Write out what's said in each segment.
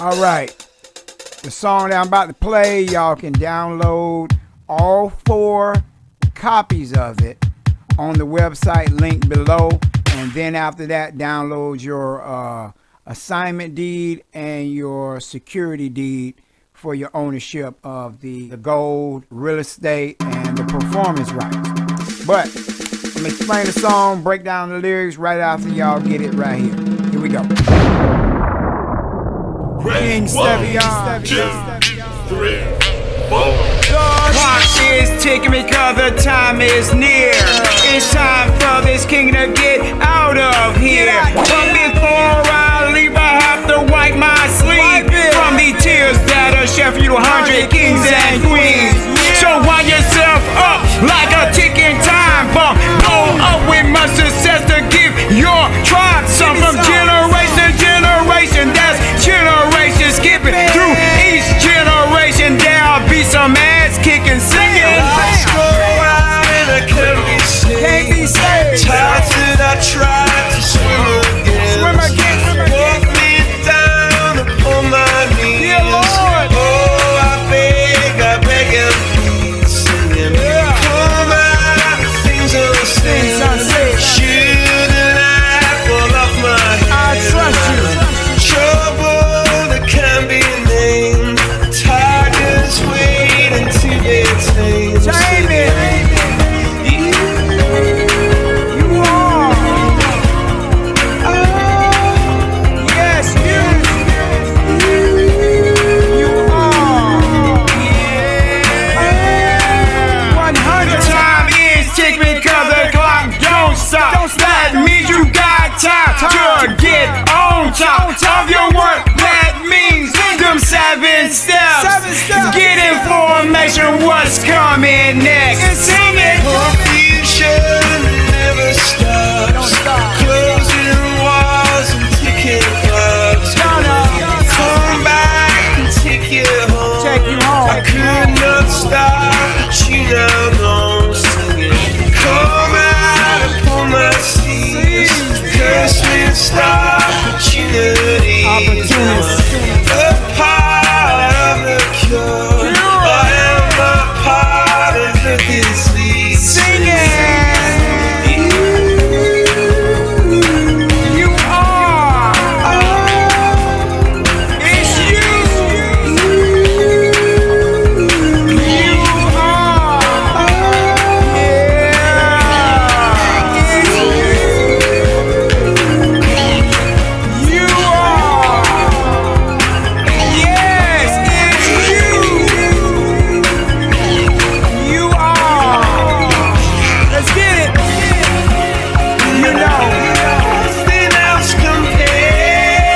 All right. The song that I'm about to play, y'all can download all 4 copies of it on the website linked below. And then after that, download your assignment deed and your security deed for your ownership of the gold, real estate, and the performance rights. But I'm going to explain the song, break down the lyrics right after y'all get it right here. Here we go. King Stevian. 2, 3, 4. Clock is ticking because the time is near. It's time for this king to get out of here. But before I leave, I have to wipe my sleeve from the tears that are shed for you 100 kings and queens. So wind yourself up like a ticking time bomb. Blow up with much success to give your tribe some from generation to generation. That's generation skipping through each generation. There'll be some ass kicking, singing. Let's go out and I can't be saved. Times that I tried to swim again. Walk me down upon my knees. Dear Lord. Oh, I beg and please, singing. Come out, things unsaid. Shouldn't I fall off my head? I trust you. Trouble that can be named. Tigers waiting to get tamed. Jamie. You are. Yes, you are. 100 time is ticking because the clock don't stop. That means you got time to get on top of your work. That means them 7 steps. Get information what's coming next. Sing it. Confusion never stops. Closing walls and ticking clocks. Come back and take you home. Take you home. I could not stop, but you now know. Singing. Come out upon my seas. Curse me, stop, opportunities. A part of the cure. I am a part of the disease. Sing it. You are. It's you. You are. Yeah. It's you. You are. Yes, it's you. You are. Let's get it. You know. Nothing else compares.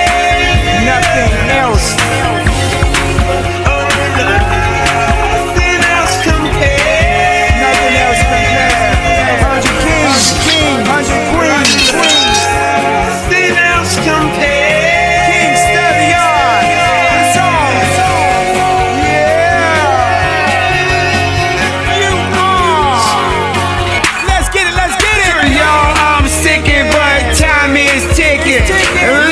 Nothing else. Nothing else compares. Nothing else compares. 100 kings, 100 queens. Nothing else compares. King Stevian. It's on. Yeah. You are. Let's get it, let's get it. Y'all, I'm sticking, but time is ticking.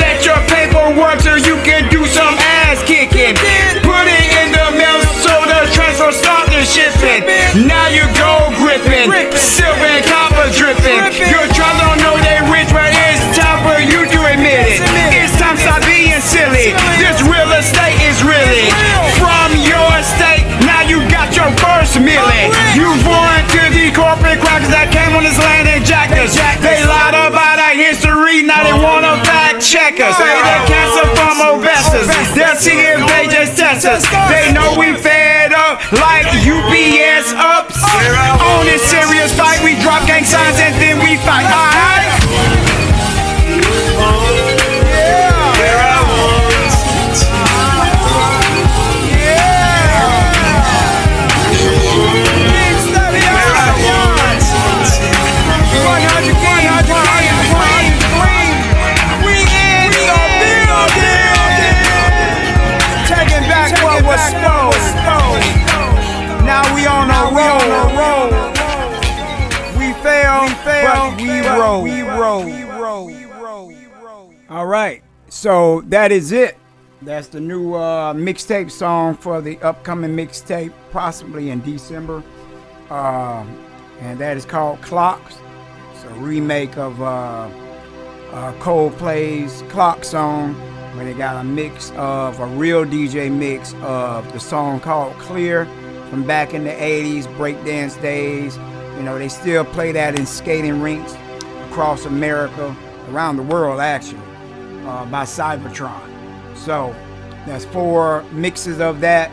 Let your paperwork so you can do some ass kicking. Put it in the mail so the transfer start the shipping. Now you go gripping, silver and copper dripping. Your tribe don't know they rich, but it's time for you to admit it. It's time to stop being silly. This real estate is really from your estate. Now you got your first million. You born to the corporate crackers that came on this land and jacked us. They lied about our history, now they wanna fact check us. They the cancer from investors. They'll see if they just test us. They know we fed up like UPS ups. On this serious fight, we drop gang signs and then we fight. Alright? Where I want to. King Stevian. 100 king, 100 queen. We in the building. Taking back what was stolen. Now we on a roll. We fail, but we roll. All right, so that is it. That's the new mixtape song for the upcoming mixtape, possibly in December. And that is called Clocks. It's a remake of Coldplay's Clock song, where they got a mix of a real DJ mix of the song called Clear from back in the 80s, breakdance days. You know, they still play that in skating rinks across America, around the world actually, by Cybertron. So that's 4 mixes of that.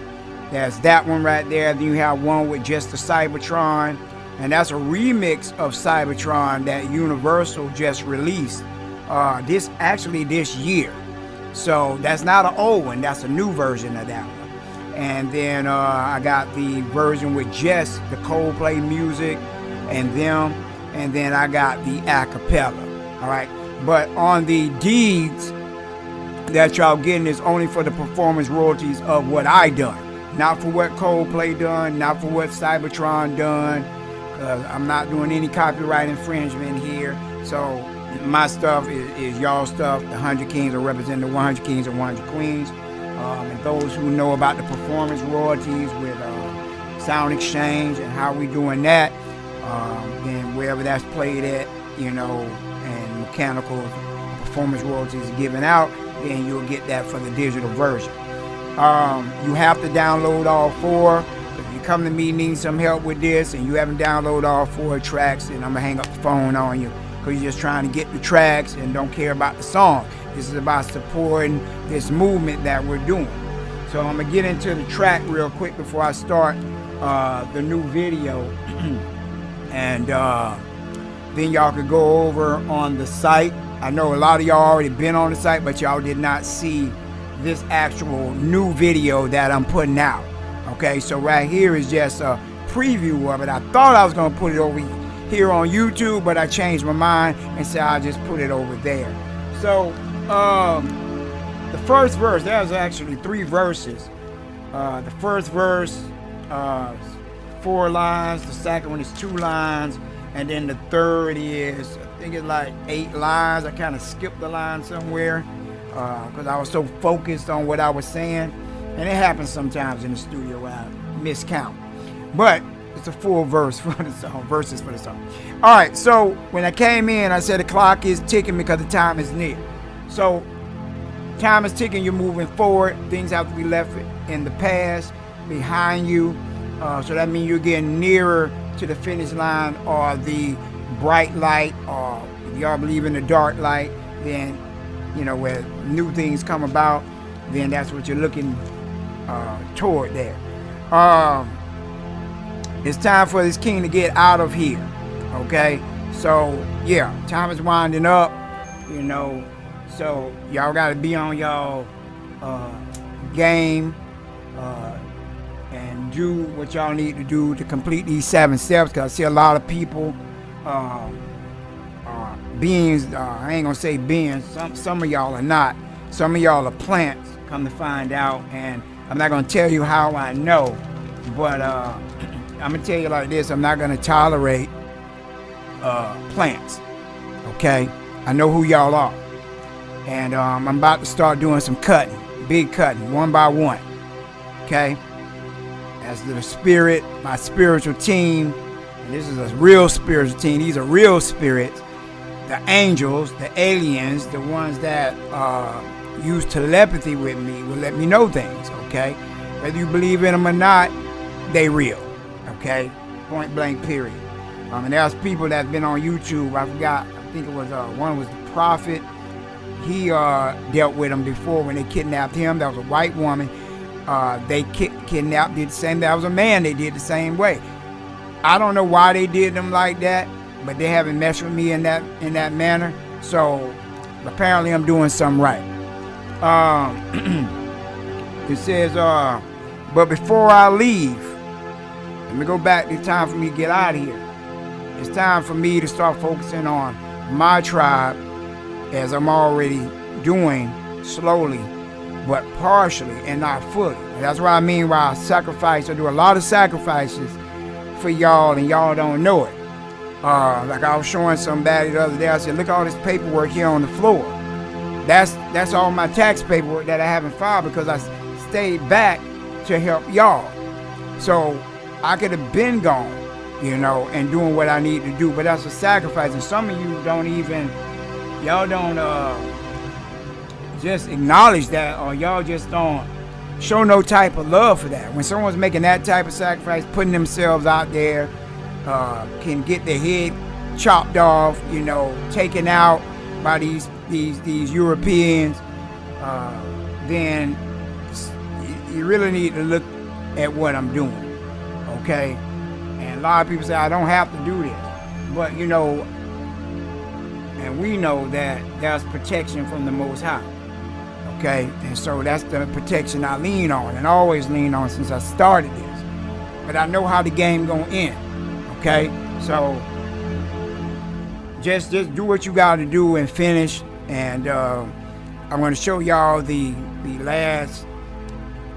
There's that one right there. Then you have one with just the Cybertron, and that's a remix of Cybertron that Universal just released this year. So that's not an old one, that's a new version of that one. And then I got the version with just the Coldplay music and them, and then I got the acapella. All right, but on the deeds that y'all getting is only for the performance royalties of what I done, not for what Coldplay done, not for what Cybertron done. I'm not doing any copyright infringement here. So my stuff is y'all stuff. The 100 Kings are representing the 100 Kings and 100 Queens. And those who know about the performance royalties with Sound Exchange and how we doing that, then wherever that's played at, you know, and mechanical performance royalties are given out, then you'll get that for the digital version. You have to download all 4. If you come to me needing some help with this and you haven't downloaded all 4 tracks, then I'm gonna hang up the phone on you, because you're just trying to get the tracks and don't care about the song. This is about supporting this movement that we're doing. So I'm gonna get into the track real quick before I start the new video, and then y'all could go over on the site. I know a lot of y'all already been on the site, but y'all did not see this actual new video that I'm putting out. Okay, so right here is just a preview of it. I thought I was gonna put it over here on YouTube, but I changed my mind and said I'll just put it over there. So the first verse, there's actually 3 verses. The first verse, 4 lines. The second one is 2 lines, and then the third is, I think it's like 8 lines. I kind of skipped the line somewhere because I was so focused on what I was saying, and it happens sometimes in the studio where I miscount. But it's a full verse for the song, verses for the song. All right, so when I came in, I said the clock is ticking because the time is near. So time is ticking, you're moving forward. Things have to be left in the past, behind you. So that means you're getting nearer to the finish line or the bright light, or if y'all believe in the dark light, then, you know, where new things come about, then that's what you're looking toward there. It's time for this king to get out of here. Okay, so yeah, time is winding up, you know, so y'all got to be on y'all game and do what y'all need to do to complete these 7 steps, because I see a lot of people beings, I ain't gonna say beings, some of y'all are not, some of y'all are plants, come to find out. And I'm not gonna tell you how I know, but I'm gonna tell you like this: I'm not gonna tolerate plants. Okay, I know who y'all are, and I'm about to start doing some cutting, big cutting, one by one. Okay, as the spirit, my spiritual team, and this is a real spiritual team. These are real spirits, the angels, the aliens, the ones that use telepathy with me will let me know things. Okay, whether you believe in them or not, they real. Okay, point blank period. And there's people that's been on YouTube. I forgot, I think it was one was the Prophet. He dealt with them before when they kidnapped him. That was a white woman. They kidnapped, did the same. That was a man. They did the same way. I don't know why they did them like that, but they haven't messed with me in that manner. So apparently I'm doing something right. It says, but before I leave, let me go back. It's time for me to get out of here. It's time for me to start focusing on my tribe, as I'm already doing slowly, but partially and not fully. And that's what I mean by sacrifice. I do a lot of sacrifices for y'all, and y'all don't know it. Like I was showing somebody the other day, I said, look at all this paperwork here on the floor. that's all my tax paperwork that I haven't filed because I stayed back to help y'all. So I could have been gone, you know, and doing what I need to do, but that's a sacrifice. And some of you don't just acknowledge that, or y'all just don't show no type of love for that. When someone's making that type of sacrifice, putting themselves out there, can get their head chopped off, you know, taken out by these Europeans, then you really need to look at what I'm doing, okay? And a lot of people say I don't have to do this, but you know, and we know that there's protection from the Most High, okay? And so that's the protection I lean on and always lean on since I started this. But I know how the game gonna end, okay? So just do what you got to do and finish. And I'm going to show y'all the last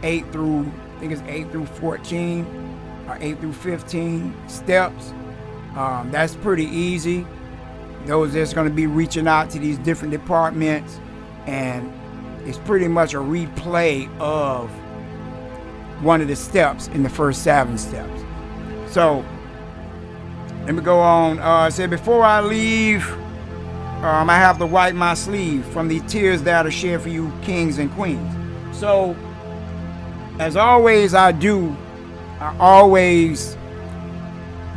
8 through 14 or 8 through 15 steps. That's pretty easy. Those that's going to be reaching out to these different departments, and it's pretty much a replay of one of the steps in the first 7 steps. So let me go on. It said, before I leave, I have to wipe my sleeve from the tears that are shed for you kings and queens. So, as always I do, I always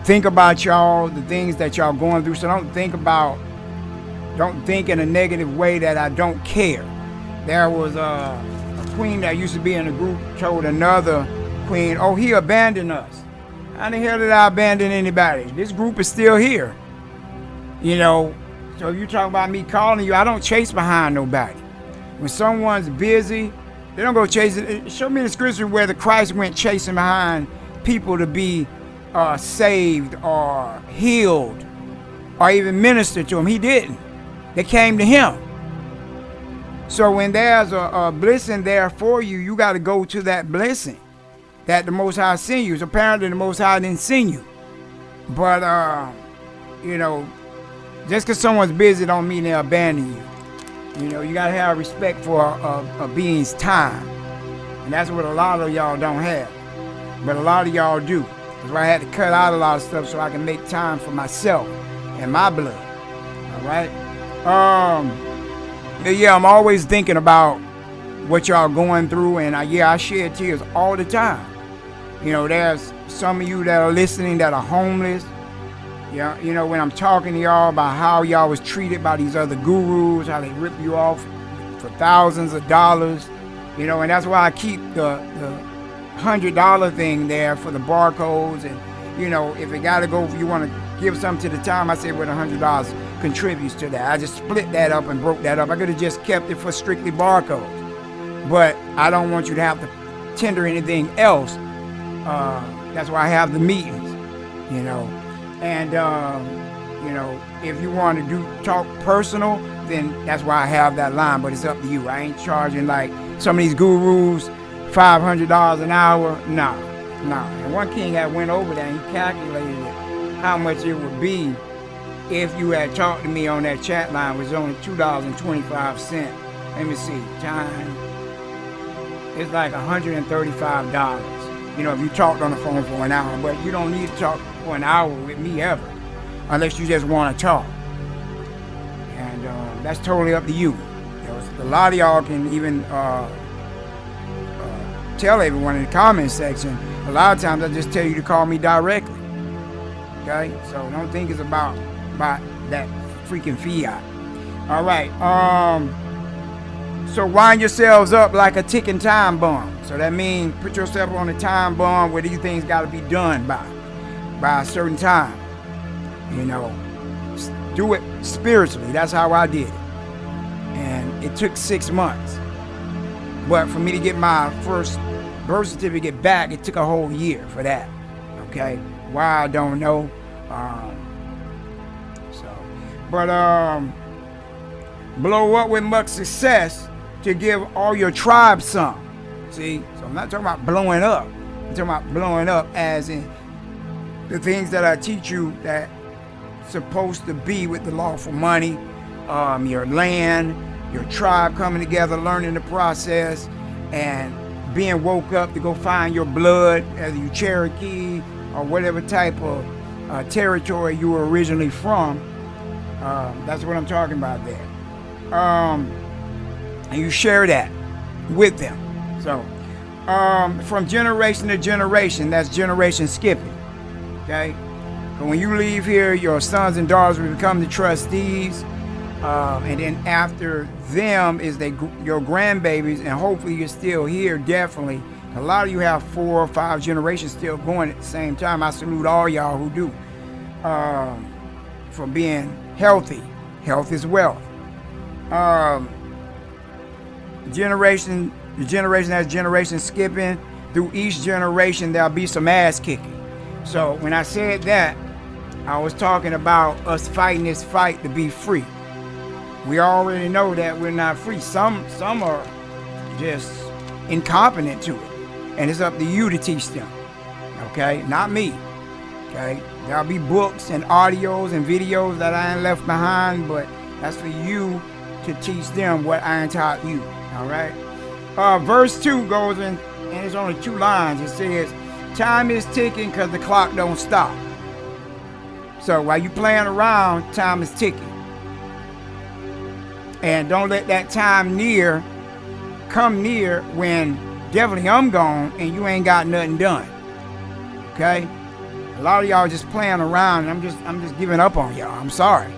think about y'all, the things that y'all going through. So don't think in a negative way that I don't care. There was a queen that used to be in a group told another queen, oh, he abandoned us. How the hell did I abandon anybody? This group is still here. You know, so if you talk about me calling you, I don't chase behind nobody. When someone's busy, they don't go chasing. Show me the scripture where the Christ went chasing behind people to be saved or healed or even minister to them. He didn't. They came to him. So when there's a blessing there for you, you got to go to that blessing that the Most High sent you. So apparently the Most High didn't send you. But, you know, just because someone's busy don't mean they abandon you. You know, you got to have respect for a being's time. And that's what a lot of y'all don't have. But a lot of y'all do. That's why I had to cut out a lot of stuff so I can make time for myself and my blood. All right? Yeah, I'm always thinking about what y'all going through. And I shed tears all the time. You know, there's some of you that are listening that are homeless. Yeah, you know, when I'm talking to y'all about how y'all was treated by these other gurus, how they rip you off for thousands of dollars, you know, and that's why I keep the $100 thing there for the barcodes. And, you know, if it got to go, if you want to give something to the time, I say what $100 contributes to that. I just split that up and broke that up. I could have just kept it for strictly barcodes. But I don't want you to have to tender anything else. That's why I have the meetings, you know. And, you know, if you want to talk personal, then that's why I have that line. But it's up to you. I ain't charging like some of these gurus $500 an hour. No. And one king had went over there and he calculated it, how much it would be if you had talked to me on that chat line. It was only $2.25. Let me see. Time. It's like $135. You know, if you talked on the phone for an hour. But you don't need to talk for an hour with me ever, unless you just want to talk. And that's totally up to you. You know, a lot of y'all can even tell everyone in the comment section. A lot of times I just tell you to call me directly. Okay? So don't think it's about that freaking fiat. All right. So wind yourselves up like a ticking time bomb. So that means put yourself on a time bomb where these things got to be done by a certain time. You know, do it spiritually. That's how I did it. And it took 6 months. But for me to get my first birth certificate back, it took a whole year for that. Okay? Why, I don't know. Blow up with much success to give all your tribe some. See? So I'm not talking about blowing up. I'm talking about blowing up as in the things that I teach you that supposed to be with the lawful money, your land, your tribe coming together, learning the process, and being woke up to go find your blood, whether you Cherokee or whatever type of territory you were originally from. That's what I'm talking about there. And you share that with them. So from generation to generation, that's generation skipping. Okay? But when you leave here, your sons and daughters will become the trustees. And then after them is your grandbabies, and hopefully you're still here, definitely. A lot of you have 4 or 5 generations still going at the same time. I salute all y'all who do, for being healthy. Health is wealth. The generation has generation skipping. Through each generation, there'll be some ass kicking. So when I said that, I was talking about us fighting this fight to be free. We already know that we're not free. Some are just incompetent to it. And it's up to you to teach them. Okay? Not me. Okay? There'll be books and audios and videos that I ain't left behind, but that's for you to teach them what I ain't taught you. Alright? Verse 2 goes in, and it's only 2 lines. It says, time is ticking because the clock don't stop. So while you playing around, time is ticking. And don't let that time come near when definitely I'm gone and you ain't got nothing done. Okay? A lot of y'all just playing around, and I'm just giving up on y'all. I'm sorry.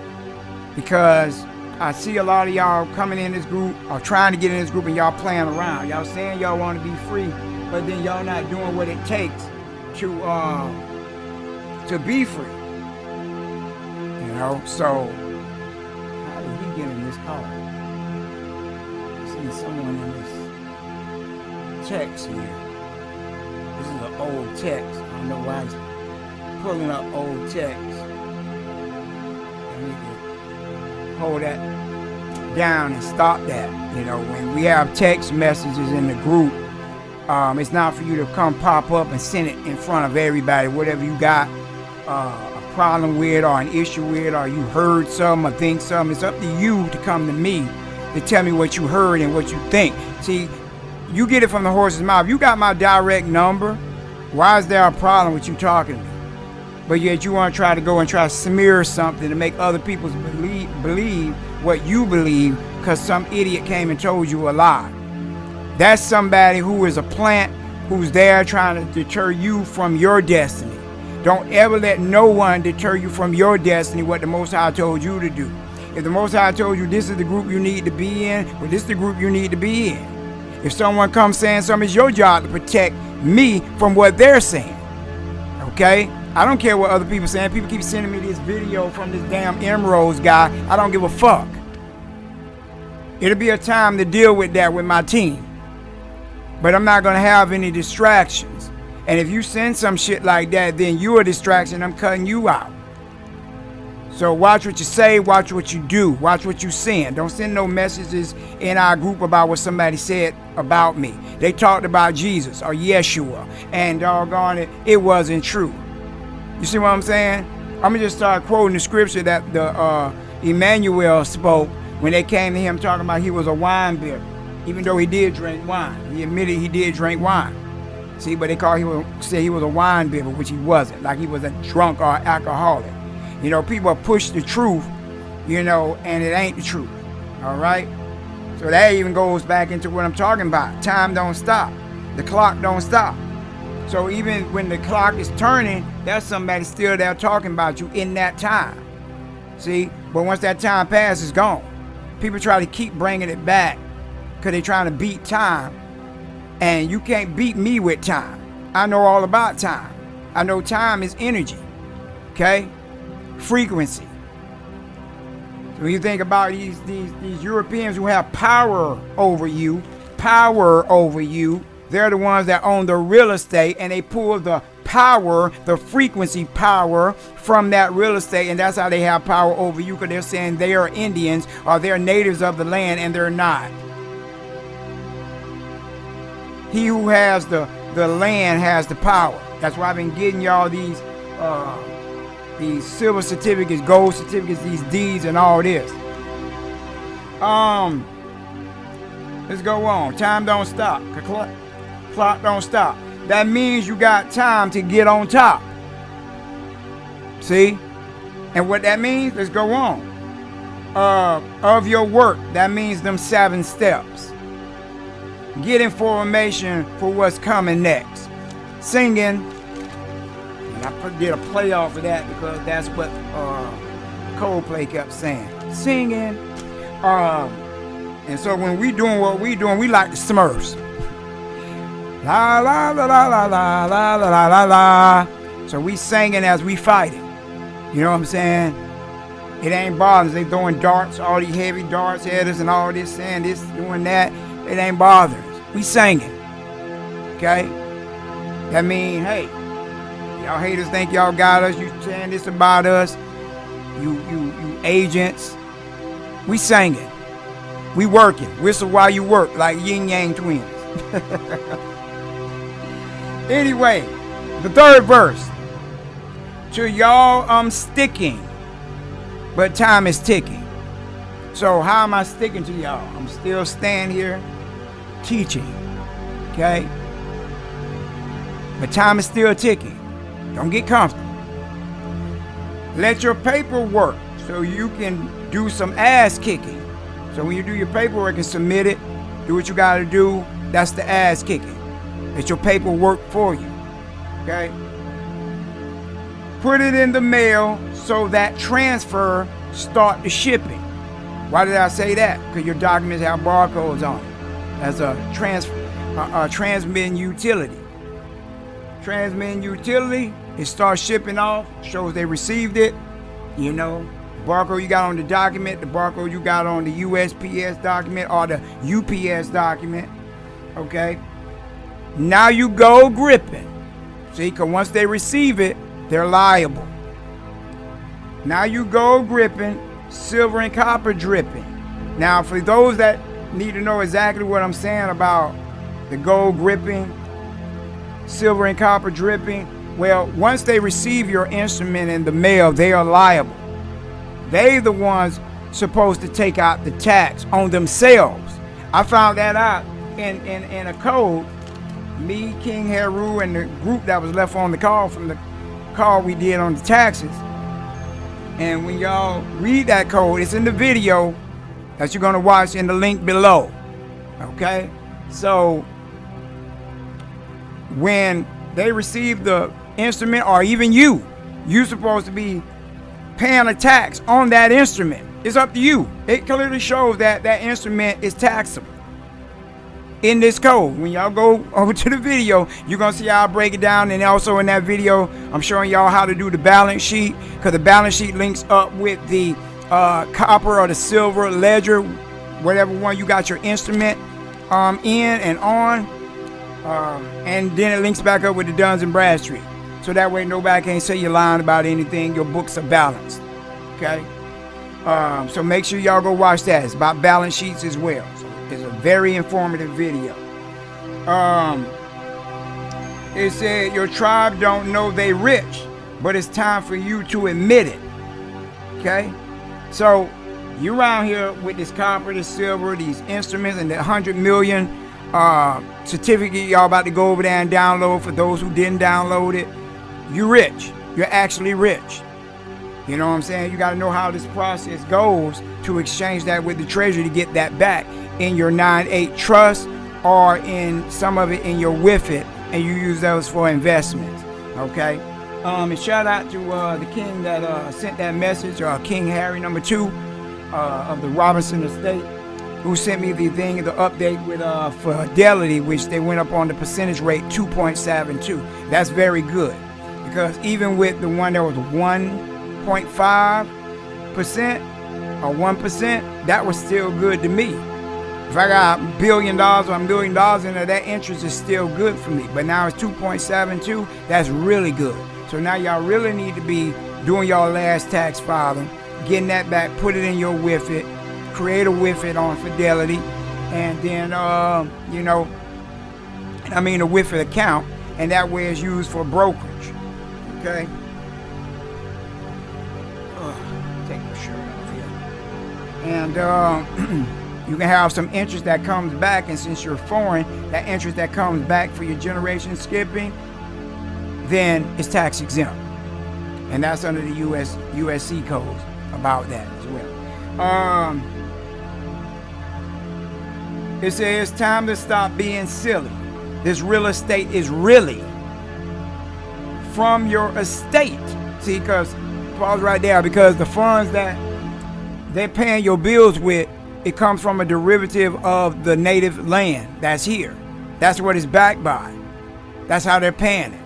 Because I see a lot of y'all coming in this group or trying to get in this group, and y'all playing around. Y'all saying y'all want to be free, but then y'all not doing what it takes to be free. You know, so how did he get in this car? I see someone in this text here. This is an old text. I don't know why he's pulling up old text. I need to hold that down and stop that. You know, when we have text messages in the group, it's not for you to come pop up and send it in front of everybody. Whatever you got a problem with or an issue with, or you heard something or think something, it's up to you to come to me to tell me what you heard and what you think. See, you get it from the horse's mouth. You got my direct number. Why is there a problem with you talking to me? But yet you want to try to go and try to smear something to make other people believe what you believe because some idiot came and told you a lie. That's somebody who is a plant who's there trying to deter you from your destiny. Don't ever let no one deter you from your destiny, what the Most High told you to do. If the Most High told you this is the group you need to be in, well, this is the group you need to be in. If someone comes saying something, it's your job to protect me from what they're saying. Okay? I don't care what other people are saying. People keep sending me this video from this damn Emeralds guy. I don't give a fuck. It'll be a time to deal with that with my team. But I'm not going to have any distractions. And if you send some shit like that, then you're a distraction. I'm cutting you out. So watch what you say, watch what you do, watch what you send. Don't send no messages in our group about what somebody said about me. They talked about Jesus or Yeshua, and doggone it, it wasn't true. You see what I'm saying? I'm going to just start quoting the scripture that the Emmanuel spoke when they came to him talking about he was a wine bibber, even though he did drink wine. He admitted he did drink wine. See, but they said he was a wine bibber, which he wasn't, like he was a drunk or alcoholic. You know, people push the truth, you know, and it ain't the truth. All right? So that even goes back into what I'm talking about. Time don't stop. The clock don't stop. So even when the clock is turning, there's somebody still there talking about you in that time. See? But once that time passes, it's gone. People try to keep bringing it back because they're trying to beat time. And you can't beat me with time. I know all about time. I know time is energy. Okay? Frequency. So when you think about these Europeans who have power over you, they're the ones that own the real estate, and they pull the power, the frequency power from that real estate, and that's how they have power over you, because they're saying they are Indians or they're natives of the land, and they're not. He who has the land has the power. That's why I've been getting y'all these silver certificates, gold certificates, these deeds, and all this. Let's go on. Time don't stop. Clock don't stop. That means you got time to get on top. See? And what that means, let's go on. Of your work, that means them 7 steps. Get information for what's coming next. Singing, and I did a play off of that because that's what Coldplay kept saying. Singing. And so when we doing what we doing, we like the Smurfs. La la la la la la la la la la. So we singing as we fighting. You know what I'm saying? It ain't bothering us. They throwing darts, all these heavy darts at us and all this, saying this, doing that. It ain't bothering us. We singing. Okay? That mean, hey, y'all haters think y'all got us. You saying this about us. You agents. We singing. We working. Whistle while you work, like yin yang twins. Anyway, the third verse. To y'all, I'm sticking, but time is ticking. So how am I sticking to y'all? I'm still standing here teaching, okay? But time is still ticking. Don't get comfortable. Let your paperwork so you can do some ass kicking. So when you do your paperwork and submit it, do what you got to do. That's the ass kicking. Let your paperwork for you, okay? Put it in the mail so that transfer start the shipping. Why did I say that? Because your documents have barcodes on it. That's a transmitting utility. Transmitting utility, it starts shipping off, shows they received it. You know, barcode you got on the document, the barcode you got on the USPS document or the UPS document. Okay? Now you go gripping. See, because once they receive it, they're liable. Now you go gripping, silver and copper dripping. Now for those that need to know exactly what I'm saying about the gold gripping, silver and copper dripping, well, once they receive your instrument in the mail, they are liable. They the ones supposed to take out the tax on themselves. I found that out in a code. Me, King Heru, and the group that was left on the call from the call we did on the taxes. And when y'all read that code, it's in the video that you're gonna watch in the link below. Okay? So when they receive the instrument, or even you're supposed to be paying a tax on that instrument. It's up to you. It clearly shows that that instrument is taxable in this code. When y'all go over to the video, you're gonna see how I break it down. And also in that video, I'm showing y'all how to do the balance sheet, because the balance sheet links up with the copper or the silver ledger, whatever one you got your instrument in and on, and then it links back up with the Duns and Bradstreet, so that way nobody can say you're lying about anything. Your books are balanced. Okay? So make sure y'all go watch that. It's about balance sheets as well. So it's a very informative video. It said your tribe don't know they rich, but it's time for you to admit it. Okay? So you around here with this copper, this silver, these instruments, and the 100 million certificate y'all about to go over there and download. For those who didn't download it, you're rich. You're actually rich. You know what I'm saying? You got to know how this process goes to exchange that with the treasury to get that back in your 9(8) trust, or in some of it in your WIFIT, and you use those for investments. Okay? And shout out to the king that sent that message, King Harry #2 of the Robinson Estate, who sent me the thing, the update with Fidelity, which they went up on the percentage rate 2.72. That's very good, because even with the one that was 1.5% or 1%, that was still good to me. If I got $1 billion or $1 million in there, that interest is still good for me. But now it's 2.72. That's really good. So now y'all really need to be doing y'all last tax filing, getting that back, put it in your WIFIT, create a WIFIT on Fidelity, and then a WIFIT account, and that way it's used for brokerage. Okay. Take my shirt off here. And You can have some interest that comes back, and since you're foreign, that interest that comes back for your generation skipping, then it's tax exempt. And that's under the USC codes about that as well. It says it's time to stop being silly. This real estate is really from your estate. See, because, pause right there, because the funds that they're paying your bills with, it comes from a derivative of the native land that's here. That's what it's backed by. That's how they're paying it.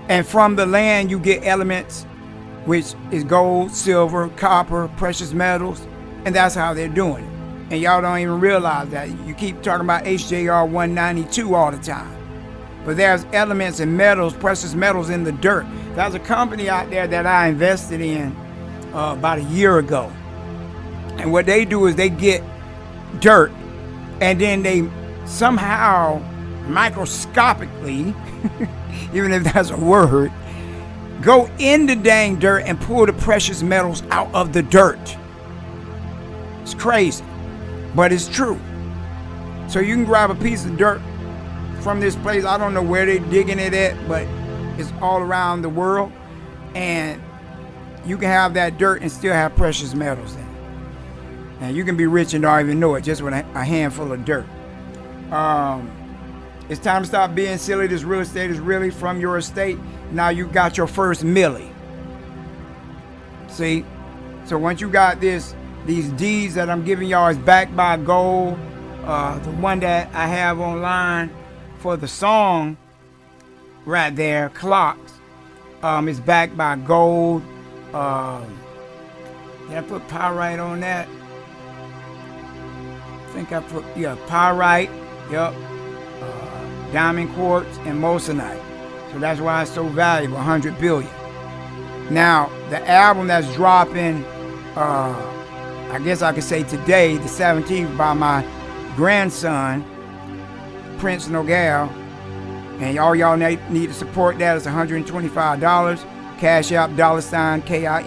And from the land, you get elements, which is gold, silver, copper, precious metals, and that's how they're doing it. And y'all don't even realize that. You keep talking about HJR 192 all the time. But there's elements and metals, precious metals in the dirt. There's a company out there that I invested in about a year ago. And what they do is they get dirt, and then they somehow microscopically, even if that's a word, go in the dang dirt and pull the precious metals out of the dirt. It's crazy, but it's true. So you can grab a piece of dirt from this place. I don't know where they're digging it at, but it's all around the world, and you can have that dirt and still have precious metals in it. And you can be rich and don't even know it just with a handful of dirt. It's time to stop being silly. This real estate is really from your estate. Now you got your first milli. See? So once you got these deeds that I'm giving y'all is backed by gold. The one that I have online for the song right there, Clocks, is backed by gold. Did I put pyrite on that? I think I put, pyrite, diamond quartz, and moissanite. So that's why it's so valuable, 100 billion. Now, the album that's dropping, I guess I could say today, the 17th, by my grandson, Prince Nogal, and all y'all need to support that. It's $125. Cash App, $KINGSTEVIAN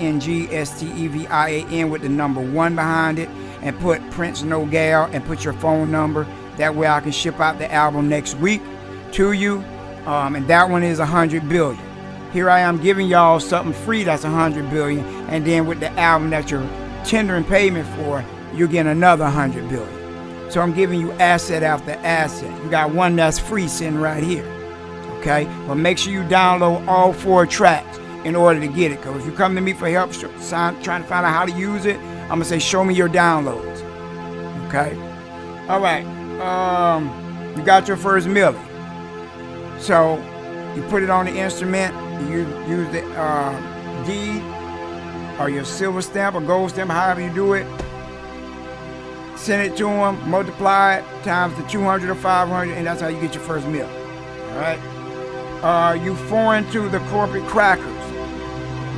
with the number 1 behind it, and put Prince Nogal and put your phone number. That way I can ship out the album next week to you. And that one is 100 billion. Here I am giving y'all something free that's 100 billion, and then with the album that you're tendering payment for, you're getting another 100 billion. So I'm giving you asset after asset. You got one that's free sitting right here. Okay? But make sure you download all 4 tracks in order to get it. Because if you come to me for help trying to find out how to use it, I'm going to say, show me your downloads. Okay? All right. You got your first milli. So you put it on the instrument. You use the deed or your silver stamp or gold stamp, however you do it. Send it to them, multiply it times the 200 or 500, and that's how you get your first meal. All right? You foreign to the corporate crackers.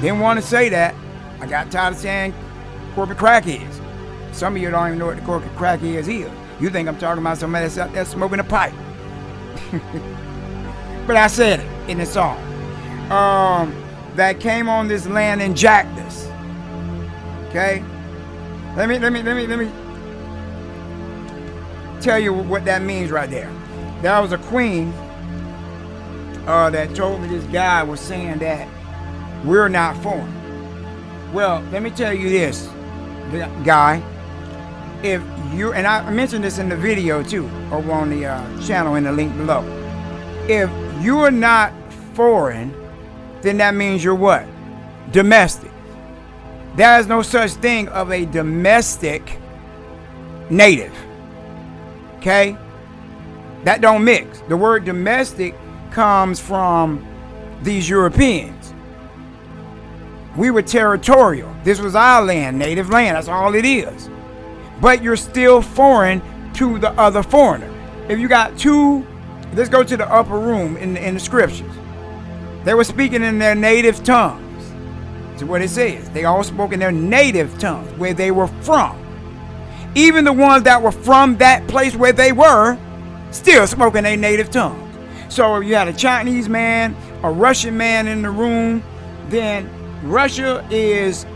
Didn't want to say that. I got tired of saying corporate crackheads. Some of you don't even know what the corporate crackheads is. You think I'm talking about somebody that's out there smoking a pipe. But I said it in the song. That came on this land and jacked us. Okay? Let me tell you what that means right there. There was a queen that told me this guy was saying that we're not foreign. Well, let me tell you this, guy. If you, and I mentioned this in the video too, over on the channel in the link below. If you're not foreign, then that means you're what? Domestic. There is no such thing of a domestic native. Okay? That don't mix. The word domestic comes from these Europeans. We were territorial. This was our land, native land. That's all it is. But you're still foreign to the other foreigner. If you got two, let's go to the upper room in the scriptures. They were speaking in their native tongues. That's what it says. They all spoke in their native tongues, where they were from. Even the ones that were from that place where they were, still spoke in their native tongues. So if you had a Chinese man, a Russian man in the room, then Russia is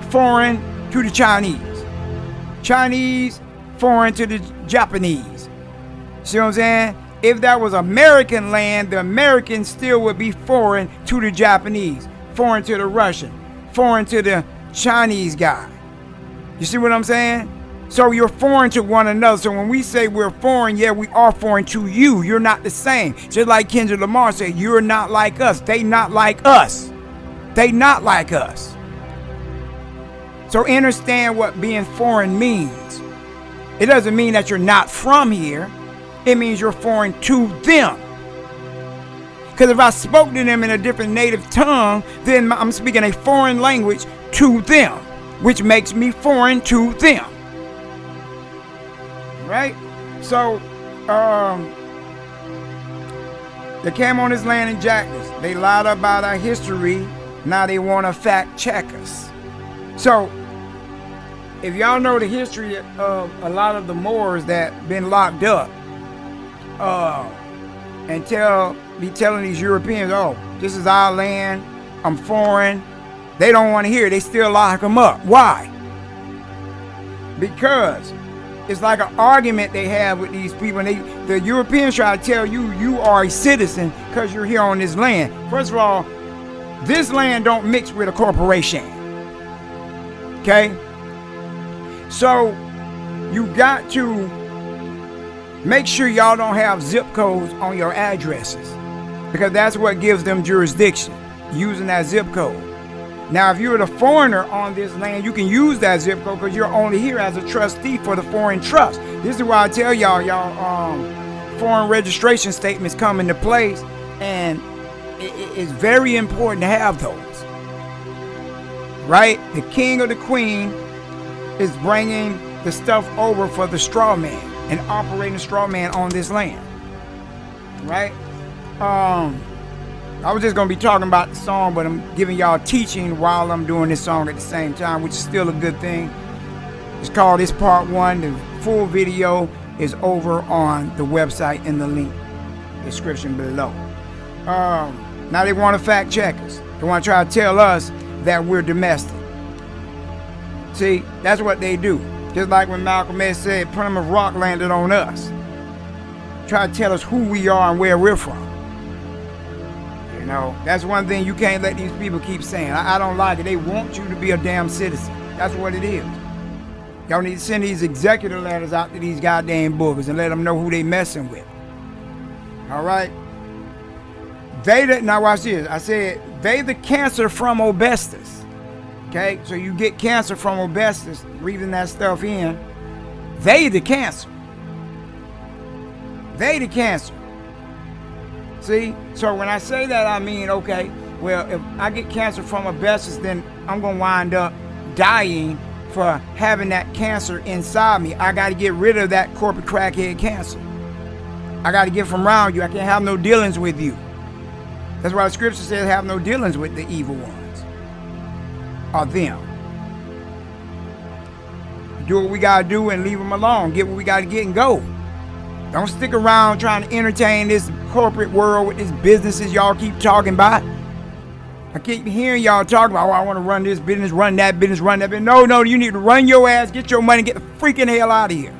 foreign to the Chinese. Chinese foreign to the Japanese. See what I'm saying? If that was American land, the Americans still would be foreign to the Japanese, foreign to the Russian, foreign to the Chinese guy. You see what I'm saying? So you're foreign to one another. So when we say we're foreign, yeah, we are foreign to you. You're not the same. Just like Kendrick Lamar said, you're not like us. They not like us. They not like us. So understand what being foreign means. It doesn't mean that you're not from here. It means you're foreign to them. Because if I spoke to them in a different native tongue, then I'm speaking a foreign language to them, which makes me foreign to them. Right? So, they came on this land and jacked us. They lied about our history. Now they want to fact check us. So, if y'all know the history of a lot of the Moors that been locked up, and be telling these Europeans, oh, this is our land, I'm foreign. They don't want to hear it. They still lock them up. Why? Because it's like an argument they have with these people. And the Europeans try to tell you, you are a citizen because you're here on this land. First of all, this land don't mix with a corporation. Okay? So you got to make sure y'all don't have zip codes on your addresses, because that's what gives them jurisdiction, using that zip code. Now, if you're the foreigner on this land, you can use that zip code because you're only here as a trustee for the foreign trust. This is why I tell y'all, foreign registration statements come into place, and it's very important to have those. Right? The king or the queen is bringing the stuff over for the straw man and operating straw man on this land. Right? I was just going to be talking about the song, but I'm giving y'all teaching while I'm doing this song at the same time, which is still a good thing. It's called It's Part 1. The full video is over on the website in the link description below. Now they want to fact check us. They want to try to tell us that we're domestic. See, that's what they do. Just like when Malcolm X said Plymouth Rock landed on us. Try to tell us who we are and where we're from. You know, that's one thing you can't let these people keep saying. I don't like it. They want you to be a damn citizen. That's what it is. Y'all need to send these executive letters out to these goddamn boogers and let them know who they messing with. All right? Now watch this. I said, they the cancer from asbestos. Okay? So you get cancer from asbestos, breathing that stuff in. They the cancer. They the cancer. See? So when I say that, I mean, okay, well, if I get cancer from asbestos, then I'm going to wind up dying for having that cancer inside me. I got to get rid of that corporate crackhead cancer. I got to get from around you. I can't have no dealings with you. That's why the scripture says have no dealings with the evil ones. Or them. Do what we got to do and leave them alone. Get what we got to get and go. Don't stick around trying to entertain this corporate world with these businesses y'all keep talking about. I keep hearing y'all talk about, oh, I want to run this business, run that business, run that business. No, you need to run your ass, get your money, get the freaking hell out of here.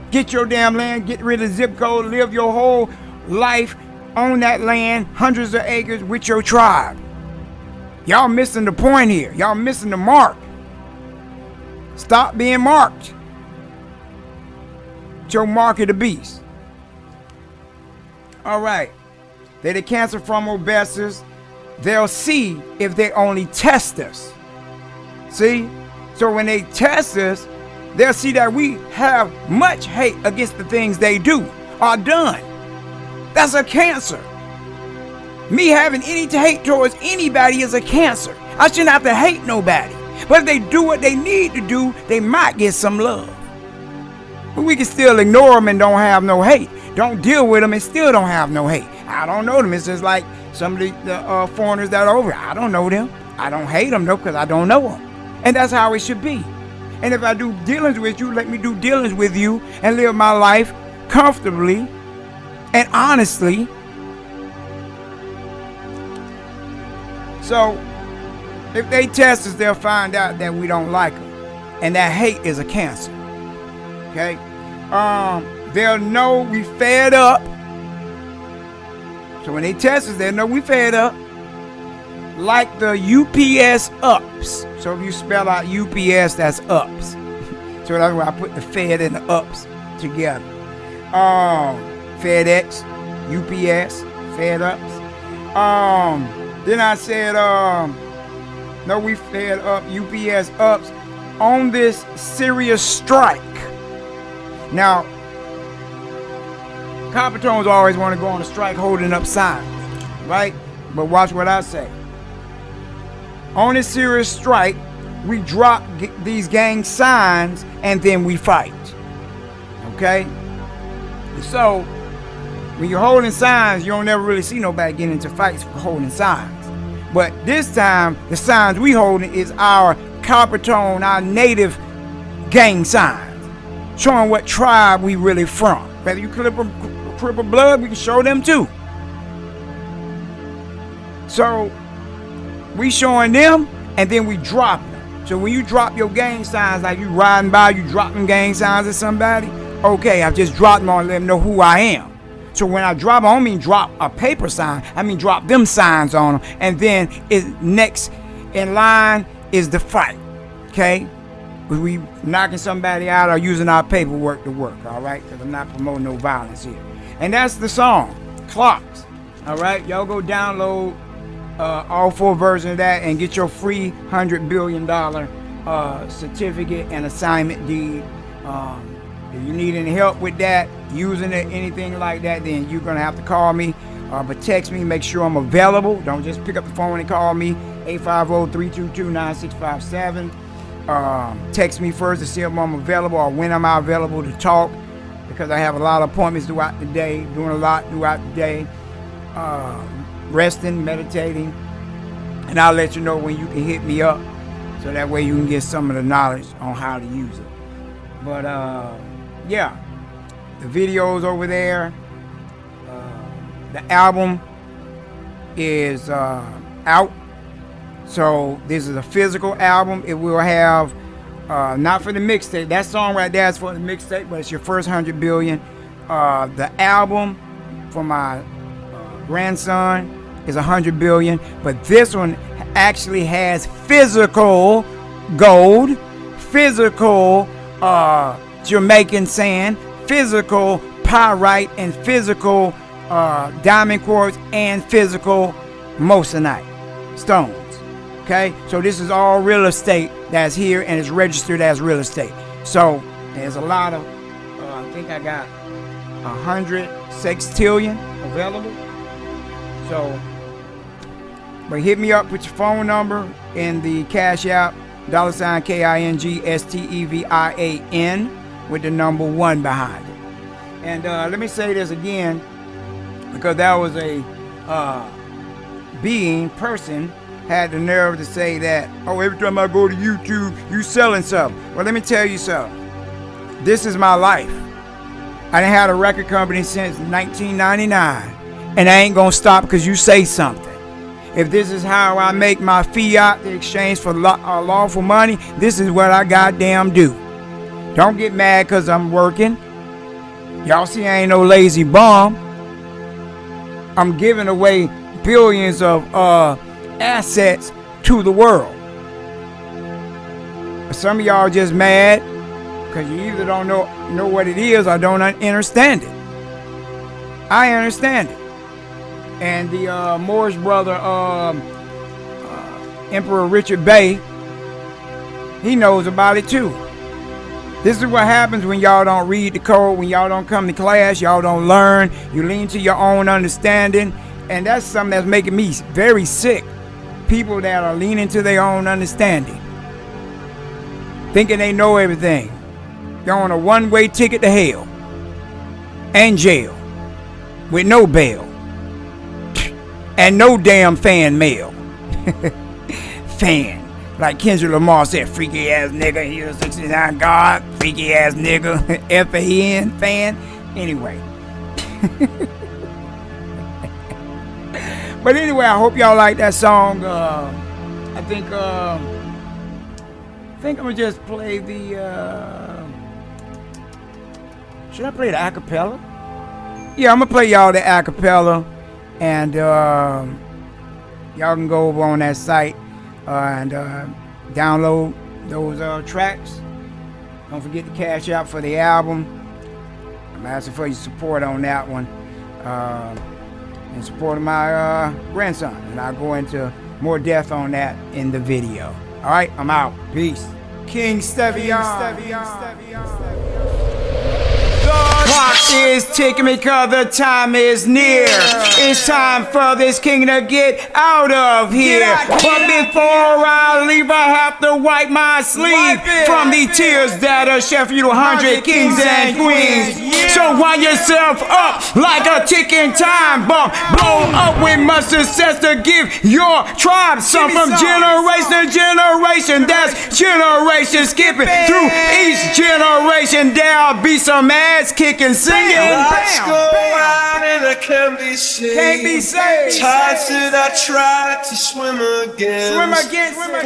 Get your damn land, get rid of the zip code, live your whole life on that land, hundreds of acres with your tribe. Y'all missing the point here. Y'all missing the mark. Stop being marked. It's your mark of the beast. All right. They're the cancer from asbestos. They'll see if they only test us. See? So when they test us, they'll see that we have much hate against the things they do or done. That's a cancer. Me having any hate towards anybody is a cancer. I shouldn't have to hate nobody. But if they do what they need to do, they might get some love. But we can still ignore them and don't have no hate. Don't deal with them and still don't have no hate. I don't know them. It's just like some of the foreigners that are over. I don't know them. I don't hate them though because I don't know them. And that's how it should be. And if I do dealings with you, let me do dealings with you and live my life comfortably and honestly. So if they test us, they'll find out that we don't like them. And that hate is a cancer. Okay? They'll know we fed up. So when they test us, they'll know we fed up. Like the UPS ups. So if you spell out UPS, that's ups. So that's why I put the fed and the ups together. FedEx, UPS, fed ups. Then I said, no, we fed up UPS ups on this serious strike. Now, Cybertrons always want to go on a strike holding up signs, right? But watch what I say. On this serious strike, we drop these gang signs and then we fight. Okay? So, when you're holding signs, you don't never really see nobody getting into fights for holding signs. But this time, the signs we holding is our Cybertron, our native gang signs, showing what tribe we really from. Whether you cripple blood, we can show them too. So we showing them, and then we dropping them. So when you drop your gang signs, like you riding by, you dropping gang signs at somebody. Okay, I've just dropped them on, let them know who I am. So when I drop, I don't mean drop a paper sign. I mean drop them signs on them, and then next in line is the fight. Okay, we knocking somebody out or using our paperwork to work. All right, because I'm not promoting no violence here. And that's the song, Clocks. All right, y'all go download all 4 versions of that and get your free $100 billion certificate and assignment deed. If you need any help with that, using it, anything like that, then you're gonna have to call me, but text me. Make sure I'm available. Don't just pick up the phone and call me. 850-322-9657. Text me first to see if I'm available or when I'm available to talk, because I have a lot of appointments throughout the day, doing a lot throughout the day, resting, meditating, and I'll let you know when you can hit me up, so that way you can get some of the knowledge on how to use it. But yeah, the videos over there, the album is out. So this is a physical album. It will have not for the mixtape. That song right there is for the mixtape, but it's your first 100 billion. The album for my grandson is 100 billion, but this one actually has physical gold, physical Jamaican sand, physical pyrite, and physical diamond quartz, and physical moissanite stones. Okay, so this is all real estate that's here, and it's registered as real estate. So there's a lot of I think I got 100 sextillion available. So, but hit me up with your phone number in the Cash App, $KINGSTEVIAN with the number 1 behind it. And let me say this again, because that was a person had the nerve to say that, oh, every time I go to YouTube, you selling something. Well, let me tell you something. This is my life. I done had a record company since 1999, and I ain't gonna stop because you say something. If this is how I make my fiat, the exchange for lawful money, this is what I goddamn do. Don't get mad because I'm working. Y'all see I ain't no lazy bum. I'm giving away billions of assets to the world. Some of y'all just mad because you either don't know what it is or don't understand it. I understand it. And the Moorish brother, Emperor Richard Bey, he knows about it too. This is what happens when y'all don't read the code, when y'all don't come to class, y'all don't learn, you lean to your own understanding, and that's something that's making me very sick. People that are leaning to their own understanding, thinking they know everything. They're on a one-way ticket to hell and jail with no bail and no damn fan mail. Fan. Like Kendrick Lamar said, freaky ass nigga, he's a 69 God, freaky ass nigga, F-A-N, fan. Anyway. But anyway, I hope y'all like that song. I think I'm gonna just play the Should I play the acapella? Yeah, I'm gonna play y'all the acapella, and y'all can go over on that site and download those tracks. Don't forget to cash out for the album. I'm asking for your support on that one, and support of my grandson, and I'll go into more depth on that in the video. All right, I'm out. Peace. King Stevian. The clock is ticking because the time is near. It's time for this king to get out of here. But before I leave, I have to wipe my sleeve from the tears that are shed for you 100 kings and queens. So wind yourself up like a ticking time bomb. Blow up with much success to give your tribe some from generation to generation. That's generation skipping through each generation. There'll be some ass kicking, singing. Lights go out and I can't be saved. Tides that I tried to swim against.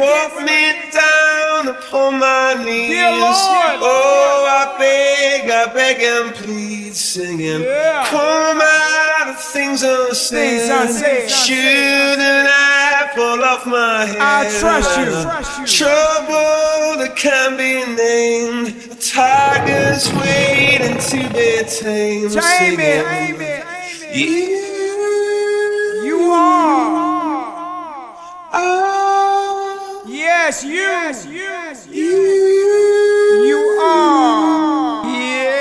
Walk me down upon my knees. Dear Lord. Oh, I beg and plead, singing. Come out of things unsaid. Shouldn't I fall off my head? I trust you. Trouble that can't be named. The tigers waiting to be tamed. Tame it. You are. Yes, you are. Yeah.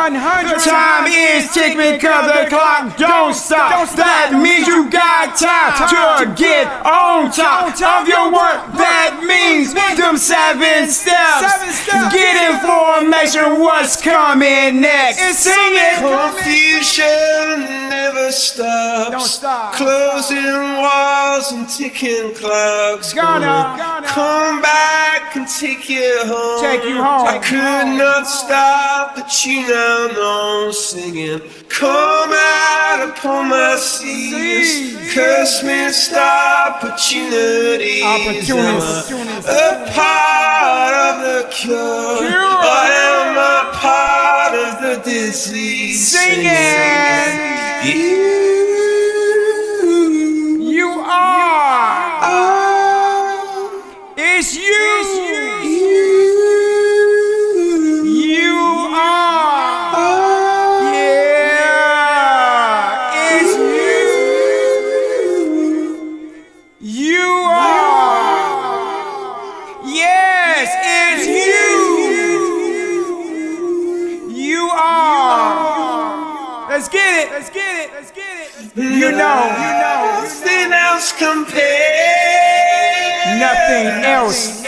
100 time is ticking because the clock don't stop. That means you got time to get on top of your work. That means them 7 steps. Get information what's coming next. Sing it. Confusion never stops. Don't stop. Closing walls and ticking clocks. Gonna come back and take you home. Take you home. I could not stop, but you now know, singing. Come out upon my seas. Curse me, stop opportunities. A part of the cure. I am a part of the disease. Singing. You are. It's you. You are. Yeah. It's you. You are. Yes, it's you. You are. Let's get it. You know. Nothing else compares. Nothing else.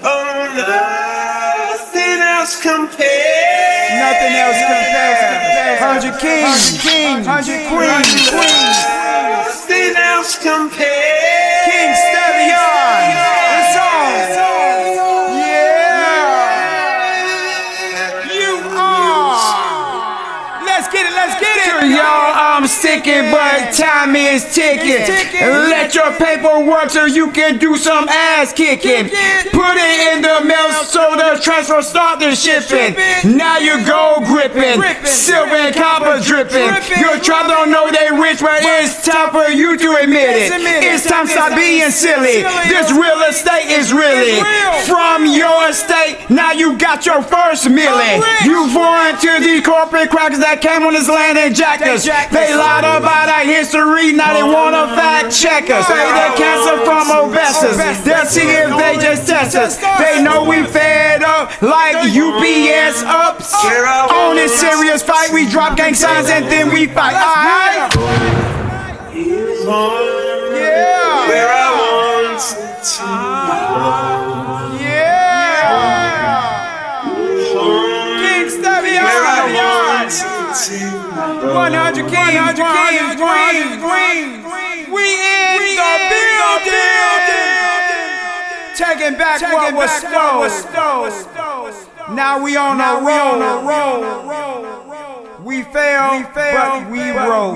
Oh, nothing else compares. Nothing else compares. 100 kings, 100 queens. Nothing else compares. King Stevian. It's on. Yeah. You are. Let's get it. Y'all, I'm sticking, but time is ticking. Let your paperwork so you can do some ass kicking. Put it in the mail so the transfer start the shipping. Now you go gripping, silver and copper dripping. Your tribe don't know they rich, but it's time for you to admit it. It's time to stop being silly. This real estate is really from your estate. Now you got your first milli. You foreign to these corporate crackers that came on this land and jacked us. They lied about our history, now they wanna fact check us. Say they're cancer from asbestos. They'll see if they just test us. They know we fed up like UPS ups. On this serious fight, we drop gang signs and then we fight. Alright? Yeah. Where I wanted to go. Yeah. King Stevian. Where I wanted to go. 100 kings, 100 queens. We in the building. Taking back what was stole. Now we on a roll. We fell, but we roll.